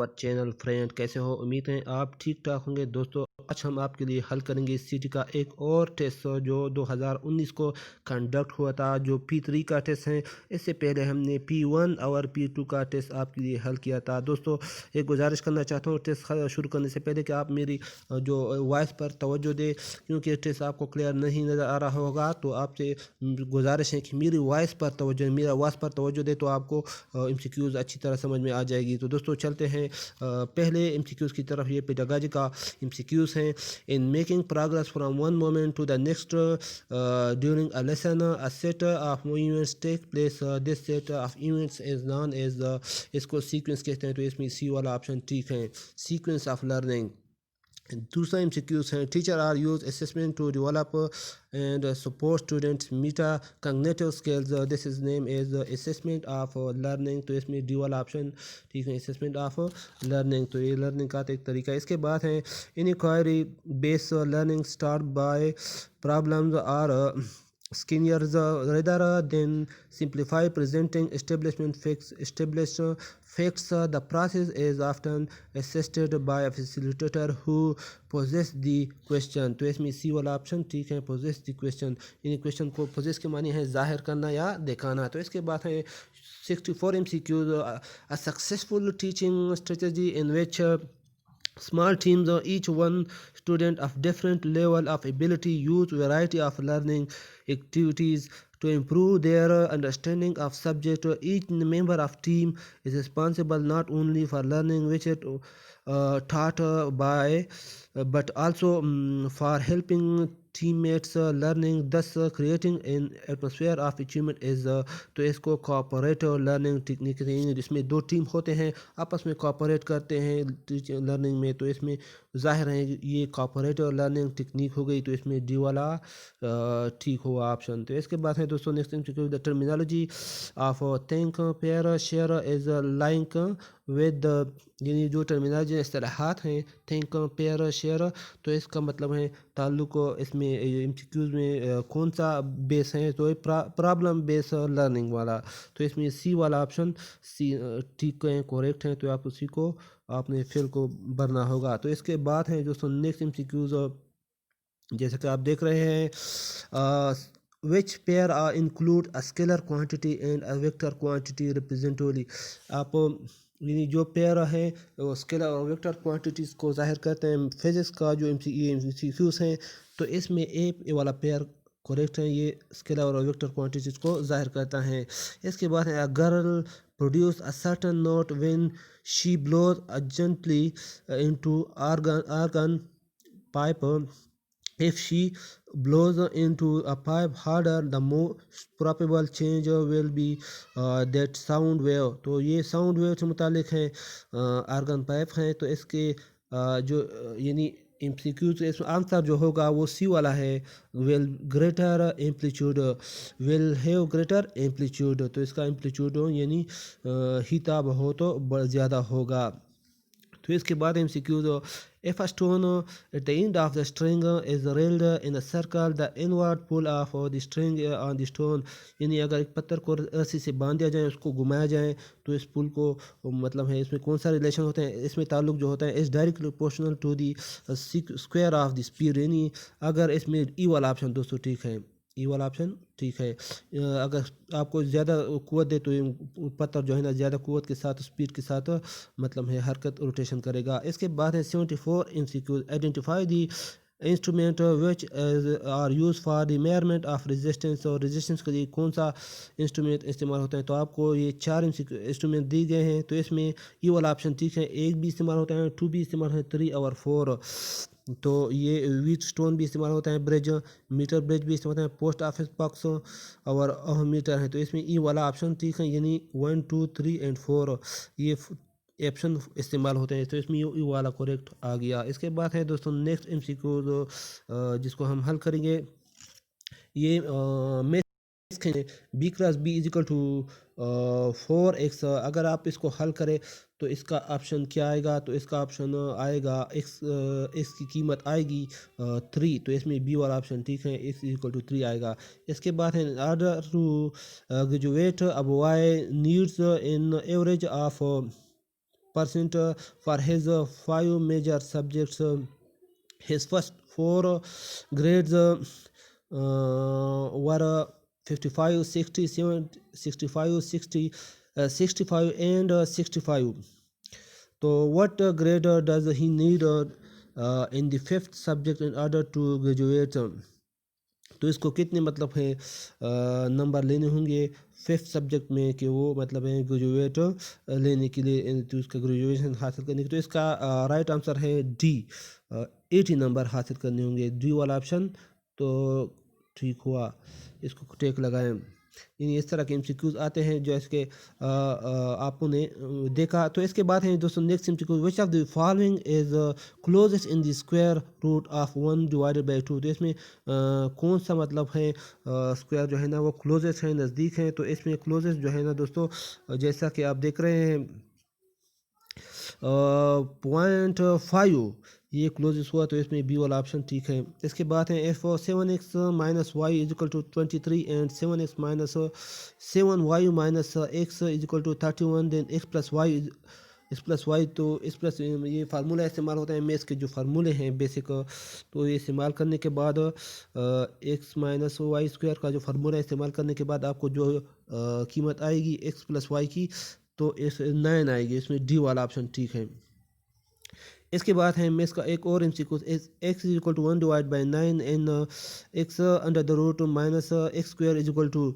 और channel friend कैसे हो। उम्मीद है आप ठीक ठाक होंगे। दोस्तों आज हम आपके लिए हल करेंगे सीटी का एक और टेस्ट जो 2019 को कंडक्ट हुआ था, जो P3 का टेस्ट है। इससे पहले हमने P1 और P2 का टेस्ट आपके लिए हल किया था। दोस्तों एक गुजारिश करना चाहता हूँ टेस्ट शुरू करने से पहले कि आप मेरी जो वॉइस पर तवज्जो दें, क्योंकि टेस्ट आपको क्लियर नहीं नज़र आ रहा होगा। तो आपसे गुजारिश है कि मेरी वॉइस पर तवज्जो, मेरा वॉइस पर तवज्जो दे, तो आपको MCQs अच्छी तरह समझ में आ जाएगी। तो दोस्तों चलते हैं पहले MCQs की तरफ। ये पेडागॉजी का MCQs हैं। In making progress from one moment to the next during a lesson a set of events take place. This set of events is known as इसको सीक्वेंस कहते हैं। तो इसमें सी वाला ऑप्शन ठीक है, सीक्वेंस ऑफ लर्निंग। दूसरा MCQs हैं। Teacher are use assessment to develop and support students meta cognitive skills. This is name is assessment of learning. तो इसमें डी वाला ऑप्शन ठीक है, असेसमेंट ऑफ लर्निंग। तो ये लर्निंग का एक तरीका है। इसके बाद है inquiry base learning start by problems or scenarios rather than simplify presenting establishment established facts. The process is often assisted by a facilitator who possess the question। तो इसमें सी वाला ऑप्शन ठीक है, possess the question। In question को possess के मानी है जाहिर करना या दिखाना। तो इसके बाद है 64 MCQs। a successful teaching strategy in which small teams or each one student of different level of ability use variety of learning activities to improve their understanding of subject. Each member of team is responsible not only for learning which it taught by but also for helping teammates learning, thus creating an atmosphere of achievement is तो इसको cooperative learning technique हैं, जिसमें दो team होते हैं आपस में cooperate करते हैं टीचिंग लर्निंग में। तो इसमें ज़ाहिर है ये कोऑपरेटिव लर्निंग टेक्निक हो गई। तो इसमें डी वाला ठीक हुआ ऑप्शन। तो इसके बाद है दोस्तों next the terminology of think pair share is like with. यानी जो टर्मिनोलॉजी इस्तेलाहात हैं थिंक पेयर शेयर, तो इसका मतलब है ताल्लुक इसमें MCQs में कौन सा बेस है। तो प्रॉब्लम बेस लर्निंग वाला। तो इसमें सी वाला ऑप्शन सी ठीक है, करेक्ट है। तो आप उसी को आपने फिल को भरना होगा। तो इसके बाद है दोस्तों नेक्स्ट MCQs, जैसे कि आप देख रहे हैं which pair are include a scalar quantity and a vector quantity representatively. आप यानी जो पेयर है वो स्केलर और वेक्टर क्वांटिटीज़ को जाहिर करते हैं। फिजिक्स का जो MCQs हैं, तो इसमें ए वाला पेयर करेक्ट है, ये स्केलर और वेक्टर क्वांटिटीज़ को जाहिर करता है। इसके बाद है a girl produce a certain note when she blows urgently into argon pipe। If she blows into a pipe harder, the most probable change will be that sound wave। तो ये sound wave से मुतालिक है, argon pipe है। तो इसके जो यानी MCQ से इसमें आंसर जो होगा वो सी वाला है, will greater amplitude, will have greater amplitude. तो इसका एम्पलीट्यूड यानी हिताब हो तो ज़्यादा होगा। तो इसके बाद MCQ if a stone at the end of the string is railed in a circle, the inward pull of the string on the stone। यानी अगर एक पत्थर को रस्सी से बांध दिया जाए, उसको घुमाया जाए, तो इस पुल को मतलब है इसमें कौन सा रिलेशन होता है, इसमें ताल्लुक जो होता है is directly proportional to the square of the speed. यानी अगर इसमें ई वाला ऑप्शन दोस्तों ठीक है, ई वाला ऑप्शन ठीक है। अगर आपको ज़्यादा कुव्वत दे तो ये पत्थर जो है ना ज़्यादा कुव्वत के साथ स्पीड के साथ मतलब है हरकत रोटेशन करेगा। इसके बाद है 74 MCQ। Identify the instrument which are use for the measurement of resistance. और रेजिस्टेंस के लिए कौन सा इंस्ट्रूमेंट इस्तेमाल होता है। तो आपको ये 4 इंस्ट्रूमेंट दिए गए हैं। तो इसमें ये वाला ऑप्शन ठीक है, एक भी इस्तेमाल होता है, 2 भी इस्तेमाल है, 3 और 4। तो ये व्हीट स्टोन भी इस्तेमाल होता है, ब्रिज मीटर ब्रिज भी इस्तेमाल होता है, पोस्ट ऑफिस बॉक्स और मीटर है। तो इसमें ई वाला ऑप्शन ठीक है, यानी 1 2 3 एंड 4 ये ऑप्शन इस्तेमाल होते हैं। तो इसमें ई वाला करेक्ट आ गया। इसके बाद है दोस्तों नेक्स्ट MCQ जिसको हम हल करेंगे। ये b cross b is equal to 4x। अगर आप इसको हल करें तो इसका ऑप्शन क्या आएगा। तो इसका ऑप्शन आएगा x की कीमत आएगी 3। तो इसमें बी वाला ऑप्शन ठीक है, x इक्वल टू 3 आएगा। इसके बाद है order to graduate Abby needs an average of percent for his 5 major subjects. His first 4 grades were 55, 60, 70, 65, 60, 65 and 65. So what grade does he need in the fifth subject in order to graduate? तो इसको कितने मतलब है number लेने होंगे fifth subject में कि वो मतलब है ग्रेजुएट लेने के लिए, तो इसका ग्रेजुएशन हासिल करने के, तो इसका राइट आंसर है डी, 80 नंबर हासिल करने होंगे, डी वाला ऑप्शन। तो ठीक हुआ, इसको टेक लगाएं। यानी इस तरह के एमसीक्यूज आते हैं जो इसके आपने देखा। तो इसके बाद है दोस्तों next MCQ, which of the following is closest in the square root of 1 divided by 2। तो इसमें कौन सा मतलब है स्क्वायर जो है ना वो क्लोजेस्ट है, नज़दीक है। तो इसमें क्लोजेस्ट जो है ना दोस्तों जैसा कि आप देख रहे हैं 0.5 ये क्लोजेस्ट हुआ, तो इसमें बी वाला ऑप्शन ठीक है। इसके बाद है if 7x minus y is equal to 23 and 7x minus 7y minus x is equal to 31, then x plus y. तो इस प्लस ये फार्मूला इस्तेमाल होता है मैथ्स के जो फार्मूले हैं बेसिक, तो ये इस्तेमाल करने के बाद x माइनस वाई स्क्वायर का जो फार्मूला इस्तेमाल करने के बाद आपको जो कीमत आएगी x प्लस वाई की, तो इस 9 आएगी, इसमें डी वाला ऑप्शन ठीक है। इसके बाद है मैथ्स का एक और MCQ, x is equal to 1 divide by 9 and x under the root minus x square is equal to.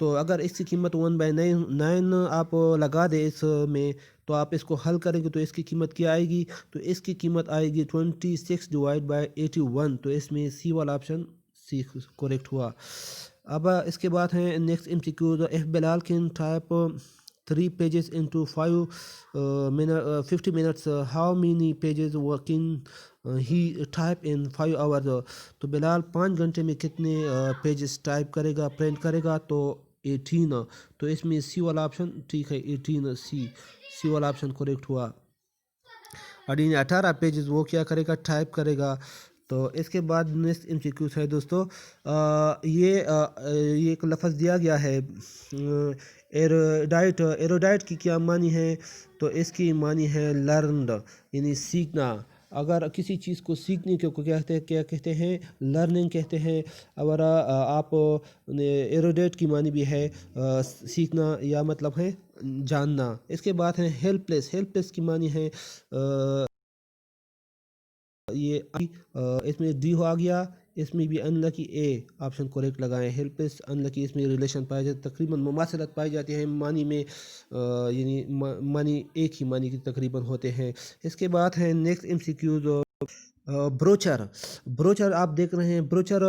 तो अगर x की कीमत 1/9 आप लगा दें इस में, तो आप इसको हल करेंगे तो इसकी कीमत क्या आएगी, तो इसकी कीमत आएगी 26 डिवाइड बाई 81। तो इसमें सी वाला ऑप्शन सी करेक्ट हुआ। अब इसके बाद है next MCQ, F Bilal can type 3 pages into 50 minutes, how many pages working he type in 5 hours। तो बिलाल 5 घंटे में कितने पेजेस टाइप करेगा, प्रिंट करेगा, तो 18। तो इसमें सी वाला ऑप्शन ठीक है, 18 सी वाला ऑप्शन करेक्ट हुआ। और इन 18 पेजेस वो क्या करेगा, टाइप करेगा। तो इसके बाद नेक्स्ट एमसीक्यू है दोस्तों, ये एक लफ्ज़ दिया गया है एरोडाइट की क्या मानी है, तो इसकी मानी है लर्नड, यानी सीखना। अगर किसी चीज़ को सीखने को क्या कहते हैं, लर्निंग कहते हैं। अगर आप एरोडाइट की मानी भी है सीखना या मतलब है जानना। इसके बाद है हेल्पलेस की मानी है ये इसमें डी हो आ गया, इसमें भी अनलकी ए ऑप्शन करेक्ट लगाएं। हेल्पलेस अनलकी इसमें रिलेशन पाया जाता, तकरीबन मुमासलत पाई जाती है मानी में, यानी मानी एक ही मानी की तकरीबन होते हैं। इसके बाद है नेक्स्ट एमसीक्यूज, ब्रोचर आप देख रहे हैं, ब्रोचर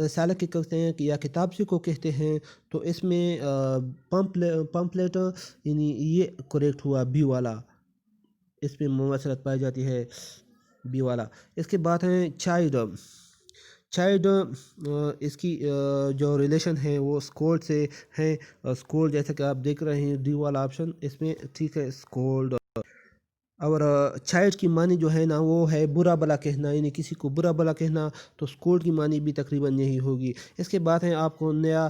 साल के कहते हैं या किताब से को कहते हैं। तो इसमें पम्पलेट यानी ये करेक्ट हुआ बी वाला, इसमें मुमासलत पाई जाती है बी वाला। इसके बाद है चाइल्ड इसकी जो रिलेशन है वो स्कोल्ड से है, स्कोल्ड जैसा कि आप देख रहे हैं डी वाला ऑप्शन इसमें ठीक है, स्कोल्ड। और चाइल्ड की मानी जो है ना वो है बुरा भला कहना, यानी किसी को बुरा भला कहना, तो स्कोल्ड की मानी भी तकरीबन यही होगी। इसके बाद है आपको नया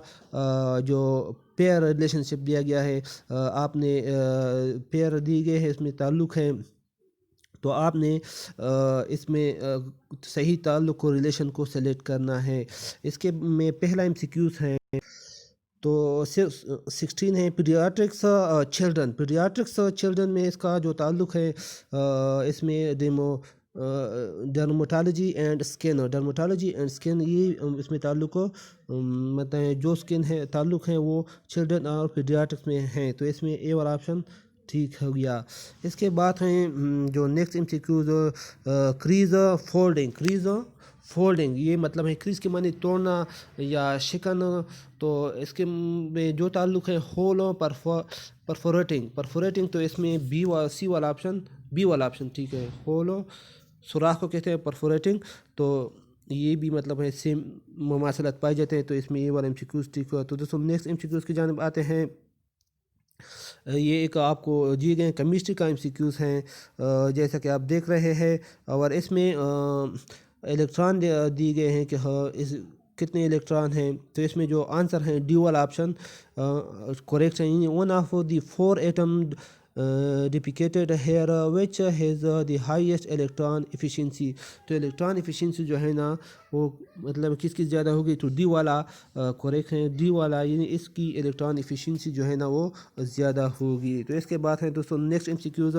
जो पेयर रिलेशनशिप दिया गया है, आपने पेयर दी गए है, इसमें ताल्लुक़ है, तो आपने इसमें सही ताल्लुक़ को रिलेशन को सेलेक्ट करना है। इसके में पहला एमसीक्यूज़ है, तो 16 है पीडियाट्रिक्स चिल्ड्रन में इसका जो ताल्लुक़ है इसमें डर्मेटोलॉजी एंड स्किन ये इसमें ताल्लुक़ मतलब जो स्किन है ताल्लुक़ है वो चिल्ड्रन और पीडियाट्रिक्स में हैं। तो इसमें ए वाला ऑप्शन ठीक हो गया। इसके बाद हैं जो नेक्स्ट एमसीक्यूज, क्रीज फोल्डिंग ये मतलब है क्रीज के माने तोड़ना या शिकन। तो इसके में जो ताल्लुक़ है होल परफोरेटिंग, तो इसमें सी वाला ऑप्शन ठीक है, होल सुराख को कहते हैं परफोरेटिंग। तो ये भी मतलब है सेम मुमासलत पाए जाते हैं, तो इसमें ये वाला एमसीक्यूज ठीक हुआ। तो दोस्तों नेक्स्ट एमसीक्यूज की जानिब आते हैं, ये एक आपको दिए गए केमिस्ट्री का एमसीक्यूज़ हैं जैसा कि आप देख रहे हैं, और इसमें इलेक्ट्रॉन दिए गए हैं कि हाँ इस कितने इलेक्ट्रॉन हैं। तो इसमें जो आंसर है डी वाला ऑप्शन करेक्ट है। One of the 4 atom depicted here which has the highest electron efficiency. तो इलेक्ट्रॉन एफिशिएंसी जो है ना वो मतलब किसकी ज़्यादा होगी, तो डी वाला करेक्ट है, डी वाला यानी इसकी इलेक्ट्रॉन एफिशिएंसी जो है ना वो ज़्यादा होगी। तो इसके बाद है दोस्तों नेक्स्ट एमसीक्यूज,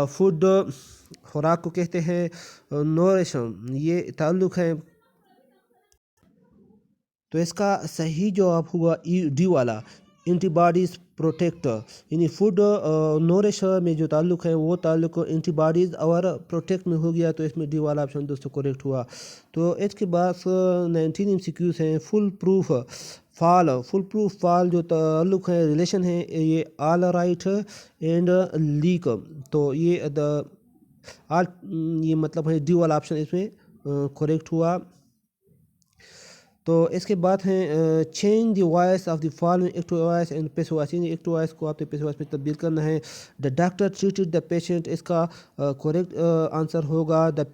फूड खुराक को कहते हैं नोरिशन, ये ताल्लुक़ है। तो इसका सही जवाब हुआ ई डी वाला, एंटीबॉडीज़ प्रोटेक्टर, यानी फूड नोरिश में जो ताल्लुक़ है वो ताल्लुक़ एंटीबॉडीज़ और प्रोटेक्ट में हो गया, तो इसमें डी वाला ऑप्शन दोस्तों करेक्ट हुआ। तो इसके बाद 19 एमसीक्यूज़ हैं। फुल प्रूफ फॉल जो ताल्लुक़ है रिलेशन है ये ऑल राइट एंड लीक, तो ये ऑल ये मतलब है डी वाला ऑप्शन इसमें करेक्ट हुआ। तो इसके बाद हैं change the voice of the following active voice and passive voice, यानी एक्टिव वॉइस को आपने पैसिव वॉइस में तब्दील करना है। The doctor treated the patient, इसका करेक्ट आंसर होगा the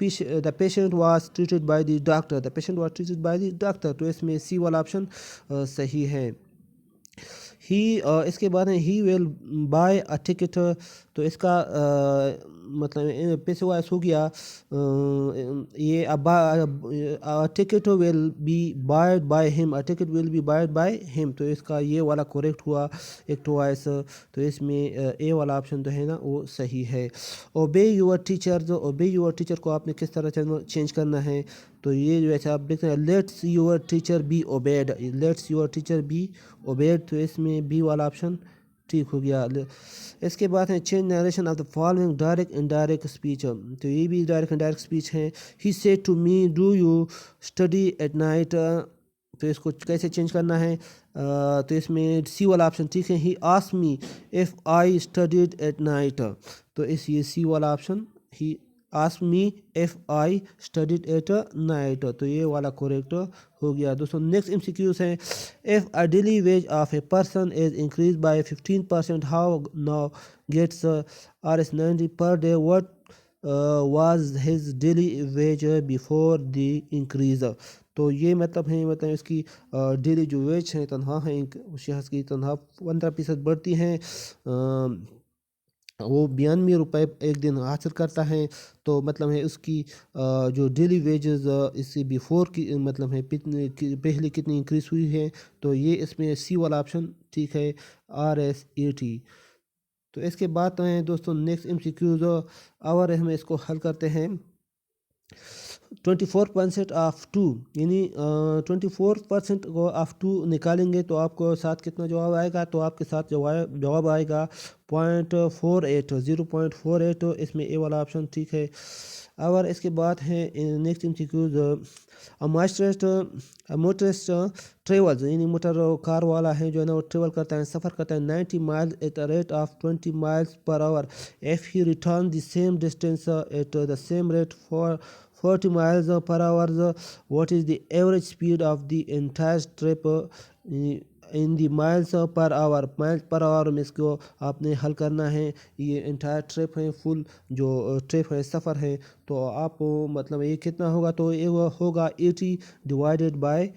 patient was treated by the doctor, the patient was treated by the doctor, तो इसमें सी वाला ऑप्शन सही है। ही इसके बाद है he will buy a ticket, तो इसका मतलब पैसे वाइस हो गया ये टिकट विल बी बायड by him, a ticket will be बायड बाय हिम, तो इसका ये वाला करेक्ट हुआ एक वाइस, तो इसमें ए वाला ऑप्शन जो है ना वो सही है। ओबे यूर टीचर, जो ओबे यूर टीचर को आपने किस तरह चेंज करना है, तो ये जो ऐसा आप देखते हैं let's your teacher be obeyed, let's your teacher be obeyed, तो इसमें बी वाला ऑप्शन ठीक हो गया। इसके बाद है change narration of the following direct indirect speech, तो ये भी डायरेक्ट इनडायरेक्ट स्पीच है। He said to me do you study at night, तो इसको कैसे चेंज करना है, तो इसमें सी वाला ऑप्शन ठीक है। He asked me if I studied at night, तो इस ये सी वाला option he ask me if I studied at night, तो ये वाला करेक्ट हो गया। दोस्तों नेक्स्ट एमसीक्यूज हैं। If a daily wage of a person is increase by 15%, how now gets Rs90 per day, what was his daily wage before the increase, तो ये मतलब है मतलब इसकी डेली जो वेज है तनख्वाह है शख्स की तनख्वाह 15% बढ़ती हैं, वो 92 रुपये एक दिन हासिल करता है, तो मतलब है उसकी जो डेली वेजेस इससे बिफोर की मतलब है पहले कितनी इंक्रीज हुई है, तो ये इसमें सी वाला ऑप्शन ठीक है Rs80। तो इसके बाद हैं दोस्तों नेक्स्ट एमसीक्यूज और हम इसको हल करते हैं। 24% ऑफ 2, यानी 24% को ऑफ 2 निकालेंगे तो आपको साथ कितना जवाब आएगा, तो आपके साथ जवाब आएगा 0.48, 0.48, इसमें ए वाला ऑप्शन ठीक है। और इसके बाद है नेक्स्ट एमसीक्यूज, मोटरिस्ट ट्रेवल्स, यानी मोटर कार वाला है जो है ना वो ट्रेवल करता है, सफ़र करता है 90 miles at the rate of 20 miles per hour, if he return the same distance at the same rate for 40 miles per hour, what is the average speed of the entire trip in the miles per hour, miles per hour में इसको आपने हल करना है। ये entire trip है, full जो trip है सफ़र है, तो आप मतलब ये कितना होगा, तो ये होगा 80 डिवाइडेड बाय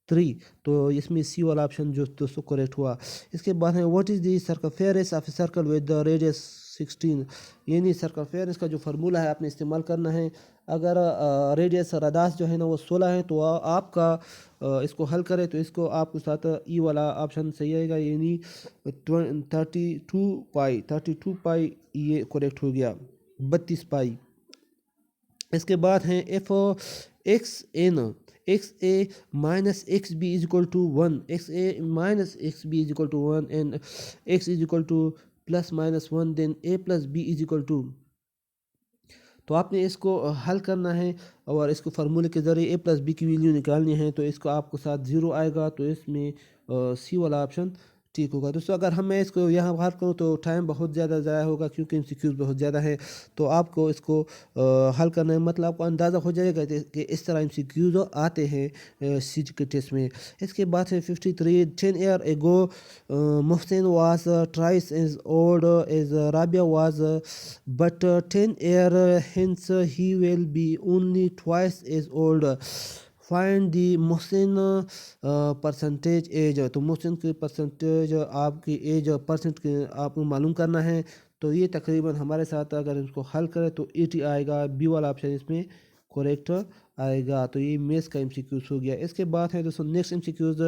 3, तो इसमें सी वाला ऑप्शन जो दोस्तों करेक्ट हुआ। इसके बाद है what is the circumference of a circle with the radius 16, यानी सर्कमफेरेंस का जो फार्मूला है आपने इस्तेमाल करना है। अगर रेडियस रदास जो है ना वो 16 है, तो आपका इसको हल करें तो इसको आपके साथ ई वाला ऑप्शन सही आएगा, यानी 32 पाई ये करेक्ट हो गया, 32 पाई। इसके बाद हैं if x a minus x b is equal to 1, x a minus x b is equal to 1 and x is equal to plus minus 1, then a plus b is equal to, तो आपने इसको हल करना है और इसको फार्मूले के ज़रिए ए प्लस बी की वैल्यू निकालनी है, तो इसको आपको साथ 0 आएगा, तो इसमें सी वाला ऑप्शन ठीक होगा। दोस्तों अगर हम मैं इसको यहाँ हल करूँ तो टाइम बहुत ज़्यादा ज़ाया होगा क्योंकि एमसीक्यूज़ बहुत ज़्यादा है, तो आपको इसको हल करना है, मतलब आपको अंदाज़ा हो जाएगा कि इस तरह एमसीक्यूज़ आते हैं सीट के टेस्ट में। इसके बाद है 53, 10 years ago Mohsen was twice as old as Rabia was, but 10 years hence he will be only twice as old. Find the Mohsin percentage age, तो मोहसिन की परसेंटेज आपकी एज परसेंट के आपको मालूम करना है, तो ये तकरीबन हमारे साथ अगर इसको हल करें तो 80 आएगा, बी वाला ऑप्शन इसमें करेक्ट आएगा। तो ये मेंस का एमसीक्यूज हो गया। इसके बाद है दोस्तों next MCQs,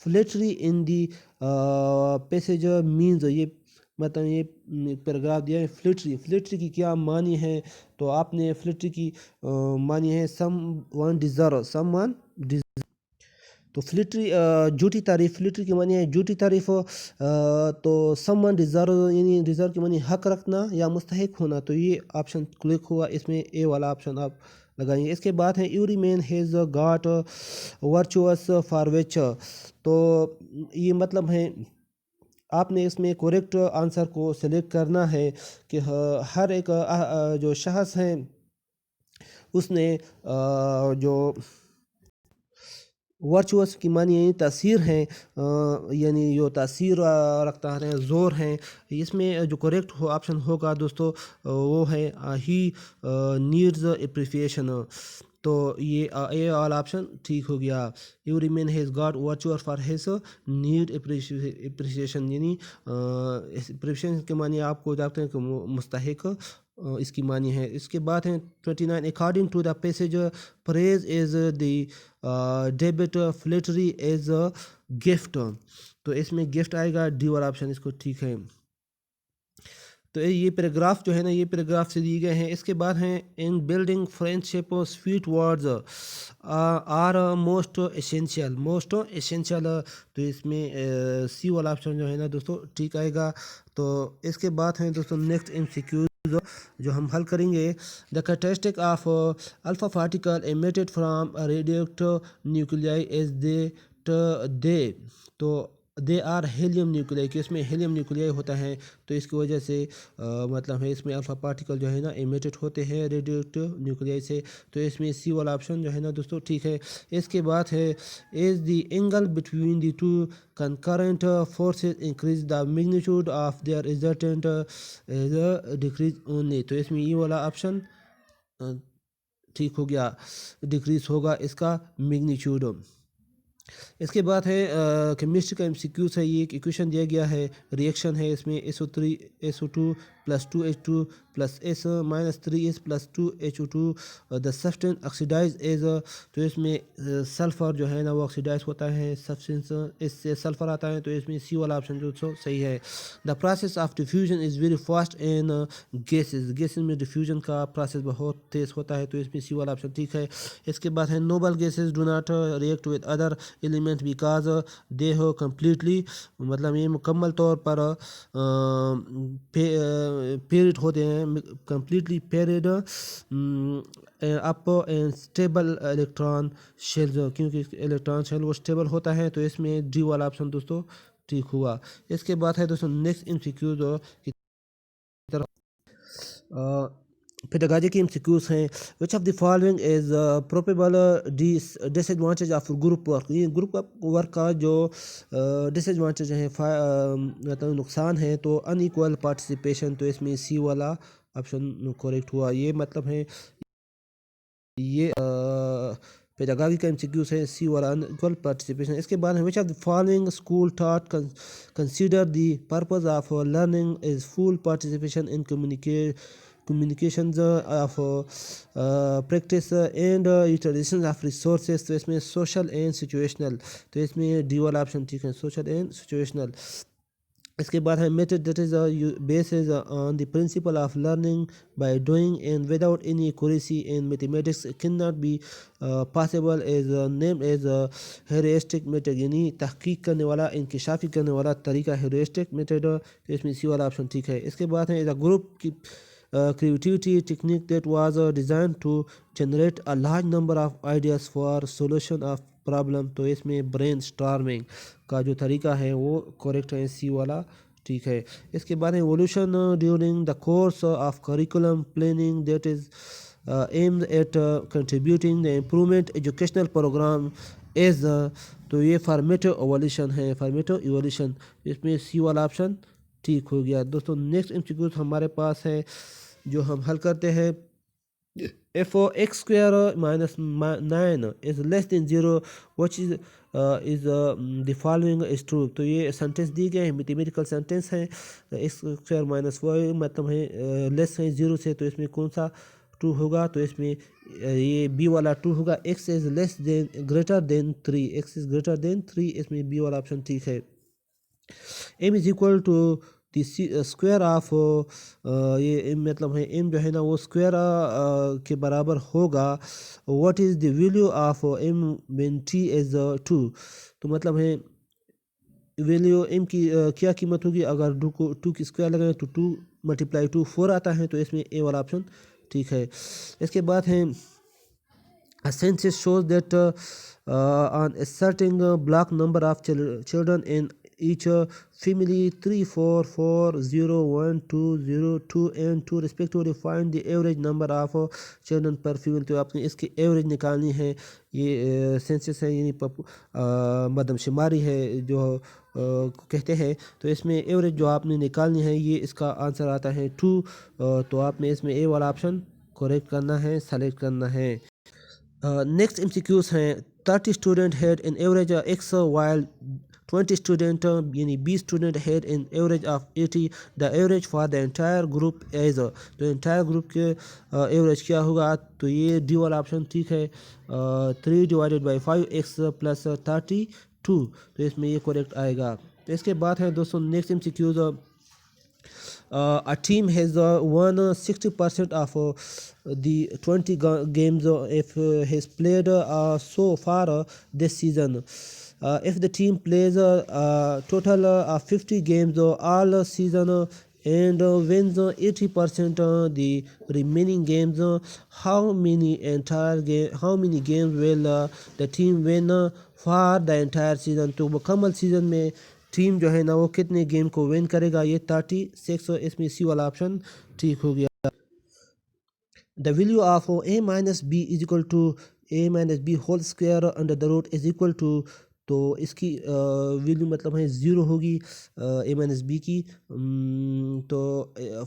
flattery in the passage means, ये मतलब ये पैराग्राफ दिया है फ्लिटरी, फ्लिटरी की क्या मानी है, तो आपने फ्लिटरी की मानी है सम वन डिज़र्व, सम वन। तो फ्लिटरी झूठी तारीफ, फ्लिटरी की मानी है झूठी तारीफ। तो समवन डिज़र्व यानी डिज़र्व की मानी हक रखना या मुस्तहिक होना। तो ये ऑप्शन क्लिक हुआ, इसमें ए वाला ऑप्शन आप लगाएंगे। इसके बाद है Yuri man has got virtuous for which, तो ये मतलब है आपने इसमें करेक्ट आंसर को सिलेक्ट करना है कि हर एक जो शख्स हैं उसने जो वर्चुअस की मानी यानी तासीर हैं, यानी जो तासीर रखता है, ज़ोर हैं। इसमें जो करेक्ट हो ऑप्शन होगा दोस्तों वो है ही नीड्स अप्रिसिएशन। तो ये ए वाला ऑप्शन ठीक हो गया। Every man has got virtuous for his need appreciation, यानी अप्रिसिएशन के मानी आपको जानते हैं कि मुस्तहिक इसकी मानी है। इसके बाद है 29, according to the passage praise is the debit flattery as a gift. तो इसमें गिफ्ट आएगा, डी वाला ऑप्शन इसको ठीक है। तो ये पैराग्राफ जो है ना, ये पैराग्राफ से दिए गए हैं। इसके बाद हैं in building friendship sweet words are most essential, most essential. तो इसमें सी वाला ऑप्शन जो है ना दोस्तों ठीक आएगा। तो इसके बाद हैं दोस्तों नेक्स्ट एमसीक्यू जो हम हल करेंगे। The characteristic of alpha particle emitted from radioactive nuclei is they, तो दे आर हीलियम न्यूक्लियाई, कि इसमें हीलियम न्यूक्लियाई होता है। तो इसकी वजह से मतलब है इसमें अल्फा पार्टिकल जो है ना एमिटेड होते हैं रेडियोएक्टिव न्यूक्लियाई से। तो इसमें सी वाला ऑप्शन जो है ना दोस्तों ठीक है। इसके बाद है is the angle between the two concurrent forces increase the magnitude of their resultant decrease only। तो इसमें ये वाला ऑप्शन ठीक हो गया, डिक्रीज होगा इसका मैग्नीट्यूड। इसके बाद है केमिस्ट्री का एमसीक्यूज है। ये एक इक्वेशन दिया गया है, रिएक्शन है इसमें SO3 SO2 + 2H2 + S - 3S + 2HO2 the substance oxidise as. तो इसमें सल्फर जो है ना वो ऑक्सीडाइज होता है सब्सटेंस, इससे सल्फर आता है। तो इसमें सी वाला ऑप्शन जो सही है। The process of diffusion is very fast in gases, gases में डिफ्यूजन का प्रोसेस बहुत तेज़ होता है। तो इसमें सी वाला ऑप्शन ठीक है। इसके बाद है noble gases do not react with other element because they हो कम्प्लीटली, मतलब ये मुकम्मल तौर पर पेरिड होते हैं, completely paired up and stable electron shell, क्योंकि इलेक्ट्रॉन शेल वो स्टेबल होता है। तो इसमें डी वाला ऑप्शन दोस्तों ठीक हुआ। इसके बाद है दोस्तों नेक्स्ट एमसीक्यूज की तरफ पेडागॉजी की एमसीक्यूज हैं। विच of the following is probable disadvantage of group work. ये ग्रुप वर्क का जो डिसएडवांटेज है मतलब नुकसान है, तो अनइक्वल पार्टिसिपेशन। तो इसमें सी वाला ऑप्शन करेक्ट हुआ। ये मतलब है ये पेडागॉजी का एमसीक्यूज है, सी वाला अनइक्वल पार्टिसिपेशन। इसके बाद है विच of the following school taught consider the purpose of learning is full participation in communications of practice and utilization of resources। तो इसमें social and situational। तो इसमें डी वाला ऑप्शन ठीक है, social and situational। इसके बाद है method that is based on the principle of learning by doing and without any accuracy in mathematics can not be possible as name as heuristic method, यानी तहकीक करने वाला, इंकिशाफी करने वाला तरीका हेरिस्टिक मेथड। तो इसमें सी वाला ऑप्शन ठीक है। इसके बाद है द ग्रुप की creativity technique that was designed to generate a large number of ideas for solution of problem। तो इसमें ब्रेन स्टॉर्मिंग का जो तरीका है वो करेक्ट है, सी वाला ठीक है। इसके बाद evolution during the course of curriculum planning that is aimed at contributing the improvement educational program is तो ये फॉर्मेटिव एवोल्यूशन है, फॉर्मेटिव एवोल्यूशन। इसमें सी वाला ऑप्शन ठीक हो गया। दोस्तों नेक्स्ट एमसीक्यू हमारे पास है जो हम हल करते हैं। if x square minus 9 is less than 0, which is the following is true। तो ये सेंटेंस दी गए हैं, मैथमेटिकल सेंटेंस है। एक्स स्क्वायर माइनस वाई मतलब है लेस है 0 से, तो इसमें कौन सा ट्रू होगा? तो इसमें ये बी वाला ट्रू होगा। X is less than greater than 3, x is greater than 3, इसमें बी वाला ऑप्शन ठीक है। M is equal to the square of ये एम मतलब है एम जो है ना वो स्क्वायर के बराबर होगा। What is the value of M when T is 2? तो मतलब है वैल्यू एम की क्या कीमत होगी अगर टू की स्क्वायर लगाएं तो 2 मल्टीप्लाई 2 4 आता है, तो इसमें ए वाला ऑप्शन ठीक है। इसके बाद है a census shows that on a certain block number of children in each family 3, 4, 4, 0, 1, 2, 0, 2 and 2 respectively, find the average number of children per female। तो आपने इसकी एवरेज निकालनी है। ये सेंसस है यानी मरदमशुमारी है जो कहते हैं। तो इसमें एवरेज जो आपने निकालनी है ये इसका आंसर आता है 2। तो आपने इसमें ए वाला ऑप्शन करेक्ट करना है, सेलेक्ट करना है। नेक्स्ट एमसीक्यूज हैं 30 student had an average x while 20 student यानी 20 student had an average of 80। The average for the entire group as, तो एंटायर ग्रुप के एवरेज क्या होगा? तो ये डी वाला ऑप्शन ठीक है। 3 डिवाइडेड बाई 5 एक्स प्लस 32, तो इसमें ये करेक्ट आएगा। तो इसके बाद है दोस्तों next MCQs a team has won 60% of the 20 games if has played so far this season। if the team plays a total of 50 games all season and wins 80% the remaining games, how many games will the team win for the entire season? तो मुकम्मल season में team जो है ना वो कितने game को win करेगा? ये 36, इसमें सी वाला ऑप्शन ठीक हो गया। The value of a minus b is equal to a minus b whole square under the root is equal to, तो इसकी वैल्यू मतलब है 0 होगी ए माइनस बी की। तो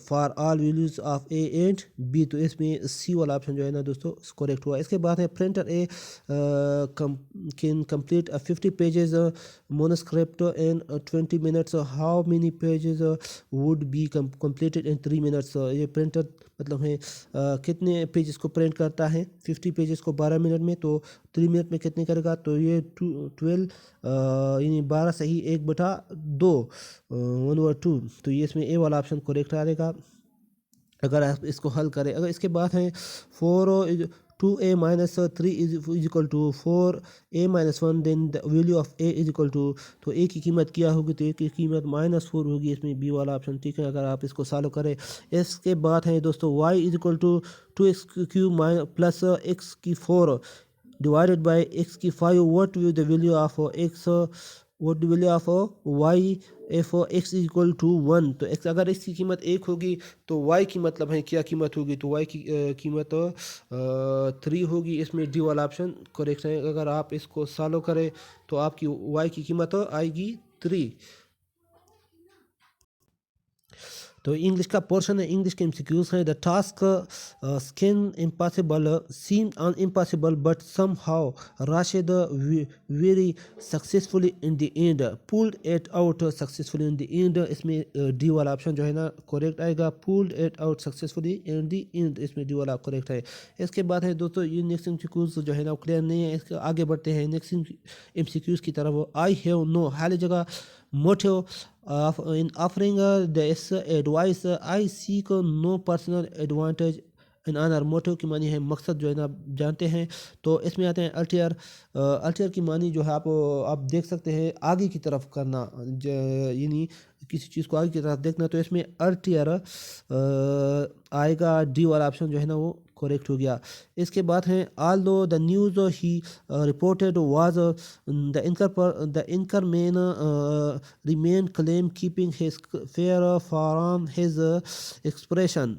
for all values of a and b, तो इसमें सी वाला ऑप्शन जो है ना दोस्तों करेक्ट हुआ। इसके बाद है printer A can complete 50 pages manuscript in 20 minutes, how many pages would be completed in 3 minutes. ये प्रिंटर मतलब है कितने पेजेस को प्रिंट करता है? 50 पेजेस को 12 मिनट में, तो 3 मिनट में कितने करेगा? तो ये 12 यानी 12 सही 1/2 1/2, तो ये इसमें ए वाला ऑप्शन करेक्ट आएगा अगर आप इसको हल करें। अगर इसके बाद है 2a minus 3 is equal to 4a minus 1, then the value of a is equal to, तो a की कीमत क्या होगी? तो a की कीमत -4 होगी, इसमें b वाला ऑप्शन ठीक है अगर आप इसको सॉल्व करें। इसके बाद है दोस्तों y is equal to 2x³ plus x की 4 डिवाइडेड बाई x की 5, what will the value of x, what the value of y if x is equal to 1। तो x अगर x की कीमत 1 होगी तो y की मतलब है क्या कीमत होगी? तो y की कीमत 3 होगी, इसमें डी वाला ऑप्शन करेक्ट है। अगर आप इसको सॉल्व करें तो आपकी y की कीमत आएगी 3। तो इंग्लिश का पोर्शन है, इंग्लिश के एमसीक्यूज हैं। The task seem impossible but somehow Rashid very successfully in the end pulled it out successfully in the end, इसमें डी वाला ऑप्शन जो है ना करेक्ट आएगा। Pulled it out successfully in the end, इसमें डी वाला करेक्ट है। इसके बाद है दोस्तों ये नेक्स्ट एमसीक्यूज जो है ना क्लियर नहीं है, इसके आगे बढ़ते हैं नेक्स्ट एमसीक्यूज की तरफ। आई हैव नो हाल जगह motive in offering this advice, I seek no personal advantage in owner motive की मानी है मकसद जो है ना जानते हैं। तो इसमें आते हैं अल्टियर। अल्टियर की मानी जो है आप देख सकते हैं आगे की तरफ करना, यानी किसी चीज़ को आगे की तरफ देखना, तो इसमें अल्टियर आएगा। डी वाला ऑप्शन जो है ना वो करेक्ट हो गया। इसके बाद हैं although the news he reported was the incur man remain calm keeping his fair for his expression,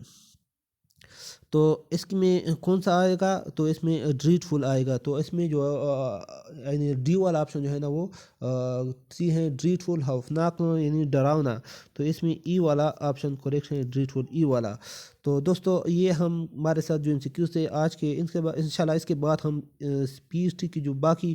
तो इसमें कौन सा आएगा? तो इसमें ड्रीटफुल आएगा। तो इसमें जो यानी डी वाला ऑप्शन जो है ना वो सी है ड्रीटफुल खौफनाक यानी डरावना, तो इसमें ई वाला ऑप्शन करेक्ट है ड्रीटफुल ई वाला। तो दोस्तों ये हम हमारे साथ जो एमसीक्यू थे आज के, इनके बाद इंशाल्लाह इसके बाद हम पीएचडी की जो बाकी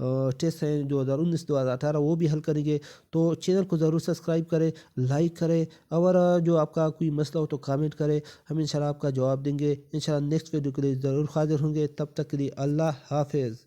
टेस्ट हैं 2019 2018 वो भी हल करेंगे। तो चैनल को ज़रूर सब्सक्राइब करें, लाइक करें, और जो आपका कोई मसला हो तो कमेंट करें, हम इंशाल्लाह आपका जवाब देंगे। इंशाल्लाह नेक्स्ट वीडियो के लिए ज़रूर हाजिर होंगे। तब तक के लिए अल्लाह हाफिज़।